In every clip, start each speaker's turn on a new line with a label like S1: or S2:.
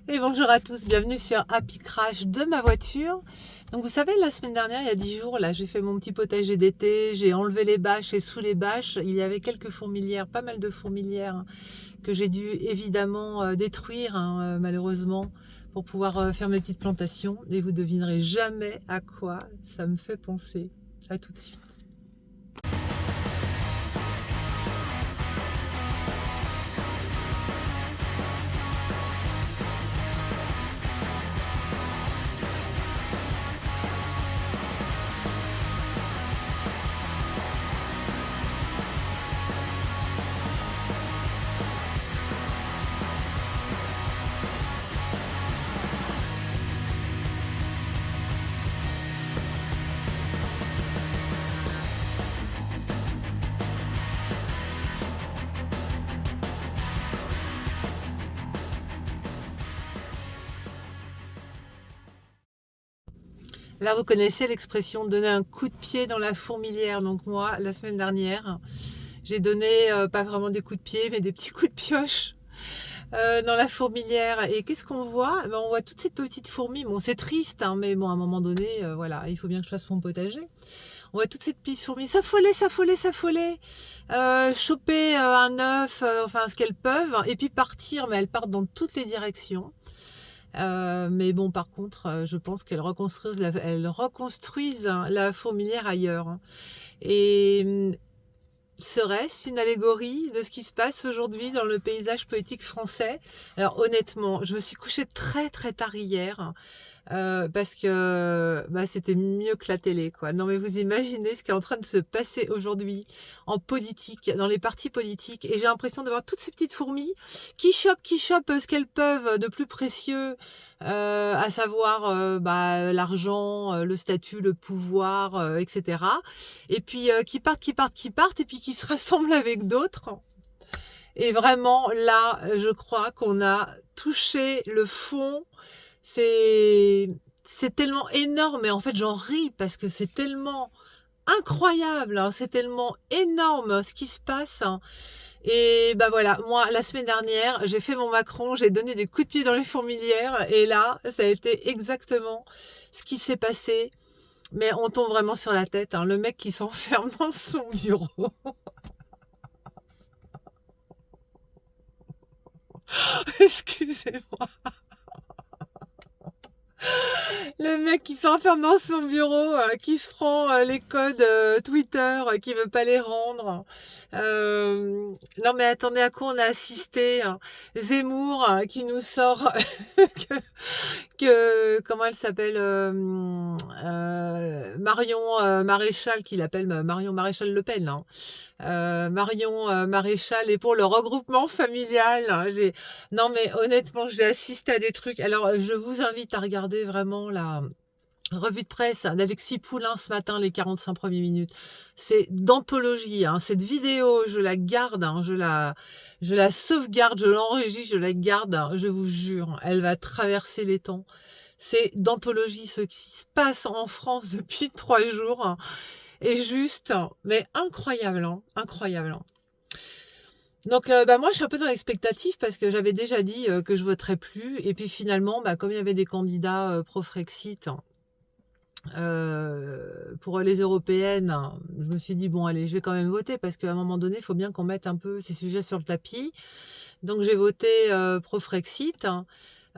S1: Et bonjour à tous, bienvenue sur Happy Crash de ma voiture. Donc vous savez, la semaine dernière, il y a 10 jours, là, j'ai fait mon petit potager d'été, j'ai enlevé les bâches et sous les bâches, il y avait quelques fourmilières, pas mal de fourmilières que j'ai dû évidemment détruire, malheureusement, pour pouvoir faire mes petites plantations. Et vous devinerez jamais à quoi ça me fait penser. À tout de suite. Là, vous connaissez l'expression donner un coup de pied dans la fourmilière. Donc moi, la semaine dernière, j'ai donné pas vraiment des coups de pied, mais des petits coups de pioche dans la fourmilière. Et qu'est-ce qu'on voit? Ben, on voit toutes ces petites fourmis. Bon, c'est triste, mais bon, à un moment donné, voilà, il faut bien que je fasse mon potager. On voit toutes ces petites fourmis s'affoler, choper un œuf, enfin ce qu'elles peuvent, et puis partir. Mais elles partent dans toutes les directions. Mais bon, par contre, je pense qu'elles reconstruisent la fourmilière ailleurs. Et serait-ce une allégorie de ce qui se passe aujourd'hui dans le paysage politique français? Alors honnêtement, je me suis couchée très très tard hier parce que c'était mieux que la télé, quoi. Non mais vous imaginez ce qui est en train de se passer aujourd'hui en politique, dans les partis politiques, et j'ai l'impression de voir toutes ces petites fourmis qui chopent ce qu'elles peuvent de plus précieux, à savoir l'argent, le statut, le pouvoir, etc. Et puis qui partent, et puis qui se rassemblent avec d'autres. Et vraiment, là, je crois qu'on a touché le fond. C'est c'est tellement énorme, et en fait j'en ris parce que c'est tellement incroyable, c'est tellement énorme ce qui se passe. Et bah voilà, moi la semaine dernière j'ai fait mon Macron, j'ai donné des coups de pied dans les fourmilières, et là ça a été exactement ce qui s'est passé. Mais on tombe vraiment sur la tête, le mec qui s'enferme dans son bureau. Excusez-moi. Le mec qui s'enferme dans son bureau, qui se prend les codes Twitter, qui veut pas les rendre. Non mais attendez, à quoi on a assisté, Zemmour qui nous sort comment elle s'appelle, Marion Maréchal, qu'il appelle Marion Maréchal Le Pen, hein. Marion Maréchal, et pour le regroupement familial, hein. Non mais honnêtement, j'ai assisté à des trucs. Alors je vous invite à regarder vraiment la revue de presse d'Alexis Poulain ce matin, les 45 premières minutes. C'est d'anthologie, cette vidéo, je la garde, je la sauvegarde, je l'enregistre, je la garde, je vous jure, elle va traverser les temps. C'est d'anthologie ce qui se passe en France depuis 3 jours, est juste, mais incroyable, incroyable. Donc moi je suis un peu dans l'expectative parce que j'avais déjà dit que je voterais plus, et puis finalement comme il y avait des candidats pro-Frexit pour les européennes, je me suis dit bon allez, je vais quand même voter parce qu'à un moment donné il faut bien qu'on mette un peu ces sujets sur le tapis. Donc j'ai voté pro-Frexit.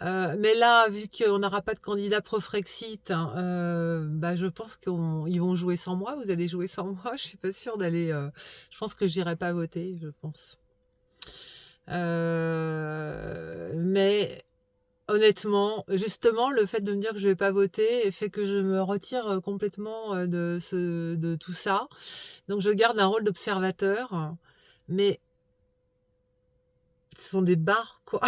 S1: Mais là, vu qu'on n'aura pas de candidat pro-Frexit, je pense qu'ils vont jouer sans moi. Vous allez jouer sans moi. Je suis pas sûre d'aller. Je pense que j'irai pas voter, je pense. Mais honnêtement, justement, le fait de me dire que je vais pas voter fait que je me retire complètement de tout ça. Donc je garde un rôle d'observateur, mais ce sont des barres, quoi.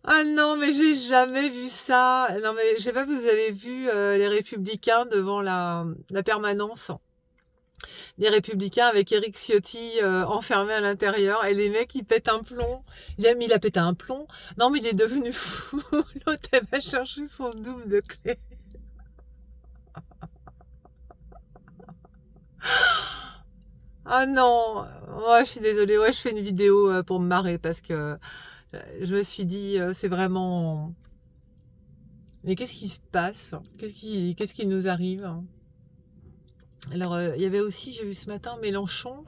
S1: Ah non, mais j'ai jamais vu ça. Non, mais je sais pas si vous avez vu les Républicains devant la permanence des Républicains avec Éric Ciotti enfermé à l'intérieur, et les mecs ils pètent un plomb. Il a pété un plomb. Non, mais il est devenu fou. L'autre, elle va chercher son double de clé. Ah non, moi je suis désolée, ouais, je fais une vidéo pour me marrer parce que je me suis dit, c'est vraiment... Mais qu'est-ce qui se passe? Qu'est-ce qui nous arrive? Alors, il y avait aussi, j'ai vu ce matin, Mélenchon.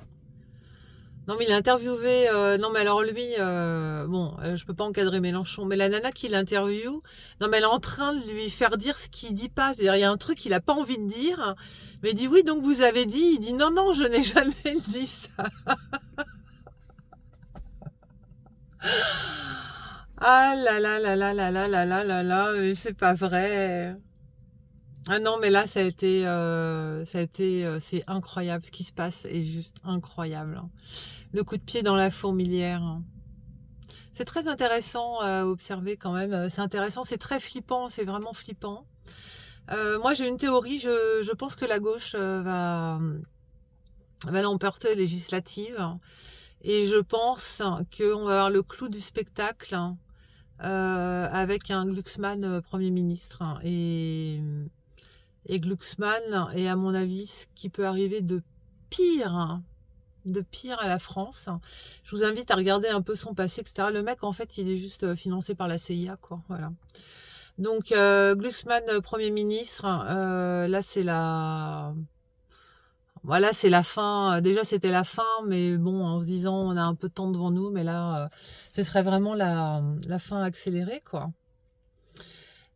S1: Non, mais il a interviewé. Non, mais alors lui, bon, je peux pas encadrer Mélenchon, mais la nana qui l'interviewe, non, mais elle est en train de lui faire dire ce qu'il dit pas. C'est-à-dire, il y a un truc qu'il a pas envie de dire, mais il dit oui, donc vous avez dit. Il dit non, non, je n'ai jamais dit ça. Ah là là là là là là là là là là, mais c'est pas vrai. Ah non, mais là, c'est incroyable. Ce qui se passe est juste incroyable, hein. Le coup de pied dans la fourmilière, hein. C'est très intéressant à observer quand même. C'est intéressant, c'est très flippant, c'est vraiment flippant. Moi, j'ai une théorie. Je pense que la gauche va l'emporter législative. Et je pense qu'on va avoir le clou du spectacle, hein, avec un Glucksmann Premier ministre. Et Glucksmann est, à mon avis, ce qui peut arriver pire, hein, de pire à la France. Je vous invite à regarder un peu son passé, etc. Le mec, en fait, il est juste financé par la CIA, quoi. Voilà. Donc, Glucksmann, Premier ministre, là, voilà, c'est la fin. Déjà, c'était la fin, mais bon, en se disant, on a un peu de temps devant nous, mais là, ce serait vraiment la fin accélérée, quoi.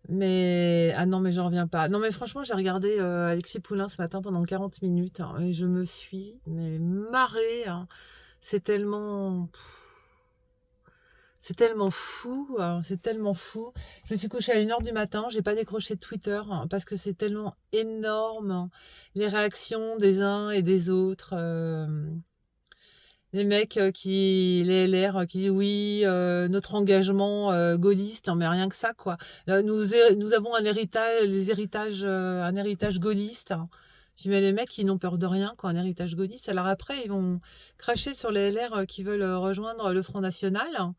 S1: Mais, ah non, mais j'en reviens pas. Non, mais franchement, j'ai regardé Alexis Poulain ce matin pendant 40 minutes, hein, et je me suis mais marrée, hein. C'est tellement, c'est tellement fou, hein, c'est tellement fou. Je me suis couchée à 1 heure du matin, j'ai pas décroché de Twitter, hein, parce que c'est tellement énorme, hein, les réactions des uns et des autres. Les mecs les LR qui disent oui, notre engagement gaulliste, non mais rien que ça quoi. Nous avons un héritage, un héritage gaulliste, hein. Je dis mais les mecs ils n'ont peur de rien quoi, un héritage gaulliste. Alors après ils vont cracher sur les LR qui veulent rejoindre le Front National.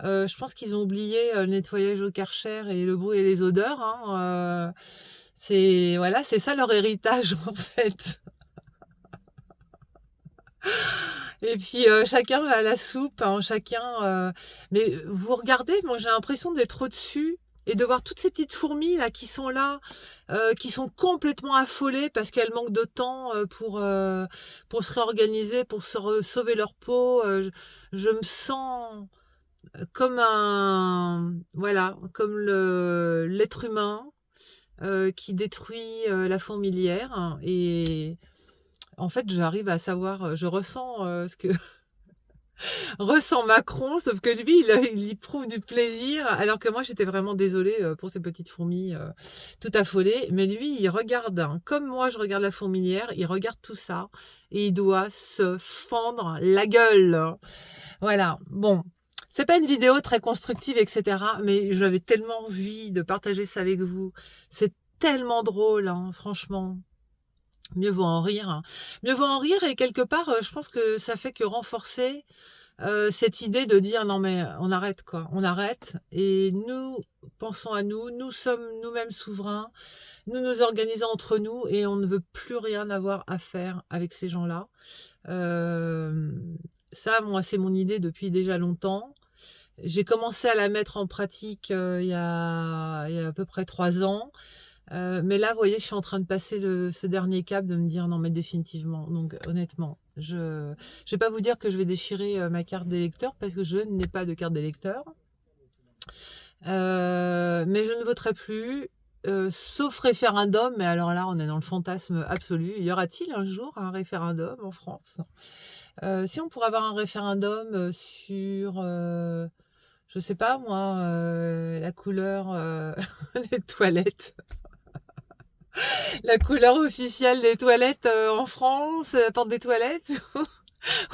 S1: Je pense qu'ils ont oublié le nettoyage au Karcher et le bruit et les odeurs, hein. C'est voilà, c'est ça leur héritage en fait. Et puis chacun à la soupe, hein, mais vous regardez, moi j'ai l'impression d'être au-dessus et de voir toutes ces petites fourmis là qui sont là, qui sont complètement affolées parce qu'elles manquent de temps pour se réorganiser, pour sauver leur peau. Je me sens comme comme l'être humain qui détruit la fourmilière, hein. Et en fait, j'arrive à savoir, je ressens ce que ressent Macron, sauf que lui, il y prouve du plaisir, alors que moi, j'étais vraiment désolée pour ces petites fourmis tout affolées. Mais lui, il regarde, hein, comme moi, je regarde la fourmilière, il regarde tout ça et il doit se fendre la gueule. Voilà, bon. C'est pas une vidéo très constructive, etc. Mais j'avais tellement envie de partager ça avec vous. C'est tellement drôle, hein, franchement. Mieux vaut en rire, hein. Mieux vaut en rire et quelque part, je pense que ça fait que renforcer cette idée de dire non mais on arrête quoi, on arrête et nous pensons à nous, nous sommes nous-mêmes souverains, nous nous organisons entre nous et on ne veut plus rien avoir à faire avec ces gens-là. Euh, Ça, moi, c'est mon idée depuis déjà longtemps. J'ai commencé à la mettre en pratique il y a à peu près 3 ans. Mais là, vous voyez, je suis en train de passer ce dernier cap de me dire non, mais définitivement. Donc, honnêtement, je ne vais pas vous dire que je vais déchirer ma carte d'électeur parce que je n'ai pas de carte d'électeur. Mais je ne voterai plus, sauf référendum. Mais alors là, on est dans le fantasme absolu. Y aura-t-il un jour un référendum en France? Si on pourrait avoir un référendum sur, je sais pas moi, la couleur des toilettes. La couleur officielle des toilettes en France, la porte des toilettes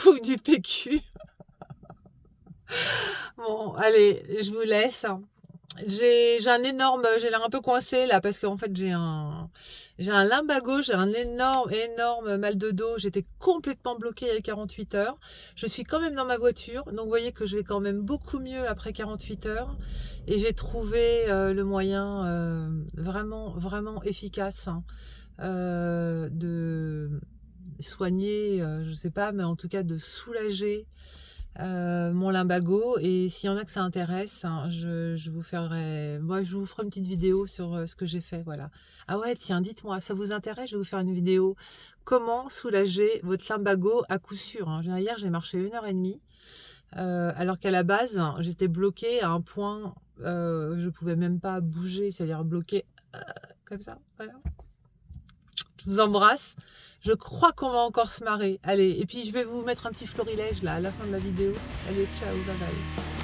S1: ou du PQ. Bon, allez, je vous laisse. J'ai l'air un peu coincée là parce qu'en fait j'ai un lumbago, j'ai un énorme mal de dos. J'étais complètement bloquée il y a 48 heures. Je suis quand même dans ma voiture, donc vous voyez que je vais quand même beaucoup mieux après 48 heures. Et j'ai trouvé le moyen vraiment efficace, hein, de soigner, je sais pas, mais en tout cas de soulager mon lumbago. Et s'il y en a que ça intéresse, hein, je vous ferai, moi je vous ferai une petite vidéo sur ce que j'ai fait, voilà. Ah ouais, tiens, dites-moi, ça vous intéresse? Je vais vous faire une vidéo. Comment soulager votre lumbago à coup sûr, hein. Hier, j'ai marché 1h30, alors qu'à la base, j'étais bloquée à un point, je pouvais même pas bouger, c'est-à-dire bloquée comme ça, voilà. Je vous embrasse. Je crois qu'on va encore se marrer. Allez, et puis je vais vous mettre un petit florilège là à la fin de la vidéo. Allez, ciao, bye bye.